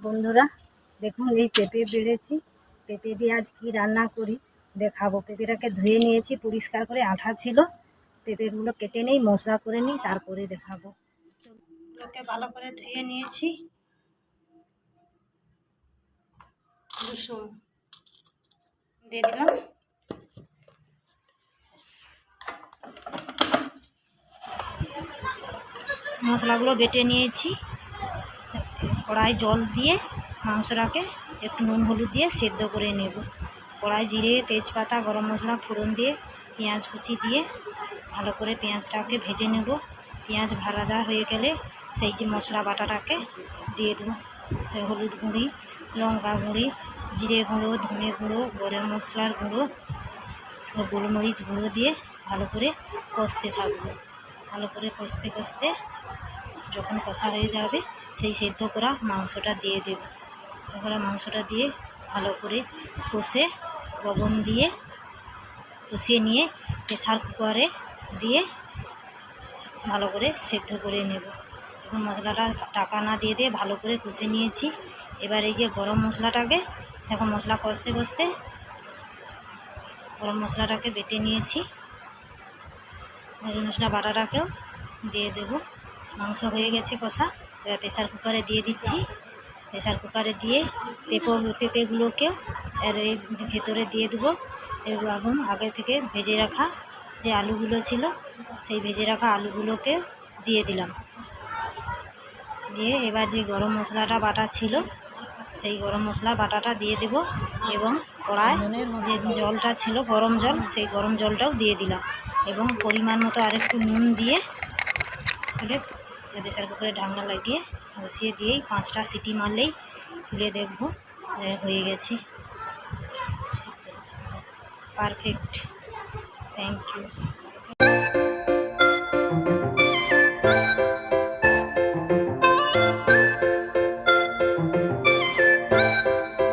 বন্ধুরা, দেখুন এই পেঁপে বেড়েছি। পেঁপে দিয়ে আজ কি রান্না করি দেখাবো। পেঁপেটাকে ধুয়ে নিয়েছি পরিষ্কার করে, আঠা ছিল। পেঁপেগুলো কেটে নেই, মশলা করে নিই, তারপরে দেখাবো। ওকে ভালো করে ধুয়ে নিয়েছি। রসুন দিয়ে দিলাম, মশলাগুলো বেটে নিয়েছি। কড়াই জল দিয়ে মাংসটাকে একটু নুন হলুদ দিয়ে সেদ্ধ করে নেব। কড়াই জিরে, তেজপাতা, গরম মশলা ফোড়ন দিয়ে পেঁয়াজ কুচি দিয়ে ভালো করে পেঁয়াজটাকে ভেজে নেব। পেঁয়াজ ভাজা হয়ে গেলে সেই যে মশলা বাটাটাকে দিয়ে দেবো। হলুদ গুঁড়ি, লঙ্কা গুঁড়ি, জিরে গুঁড়ো, ধনে গুঁড়ো, গরম মশলার গুঁড়ো ও গোলমরিচ গুঁড়ো দিয়ে ভালো করে কষতে থাকবো। ভালো করে কষতে কষতে যখন কষা হয়ে যাবে সেই সেদ্ধ করা মাংসটা দিয়ে দেব। করা মাংসটা দিয়ে ভালো করে কষে লবণ দিয়ে কষিয়ে নিয়ে প্রেসার কুকারে দিয়ে ভালো করে সেদ্ধ করে নেব। এখন মশলাটা ঢাকা না দিয়ে দিয়ে ভালো করে কষে নিয়েছি। এবার এই যে গরম মশলাটাকে দেখো, মশলা কষতে কষতে গরম মশলাটাকে বেটে নিয়েছি। গরম মশলা বাটাটাকেও দিয়ে দেব। মাংস হয়ে গেছে কষা, এবার প্রেসার কুকারে দিয়ে দিচ্ছি। প্রেসার কুকারে দিয়ে পেঁপেগুলোকেও এর ভেতরে দিয়ে দেবো। এবং আগে থেকে ভেজে রাখা যে আলুগুলো ছিল সেই ভেজে রাখা আলুগুলোকে দিয়ে দিলাম। দিয়ে এবার যে গরম মশলাটা বাটা ছিল সেই গরম মশলা বাটাটা দিয়ে দেব। এবং কড়ায় যে জলটা ছিল গরম জল, সেই গরম জলটাও দিয়ে দিলাম। এবং পরিমাণ মতো আরেকটু নুন দিয়ে প্রেসার কুকারে ঢাকনা লাগিয়ে বসিয়ে দিয়েই 5টা সিটি মারলেই খুলে দেখব হয়ে গেছে। পারফেক্ট। Thank you.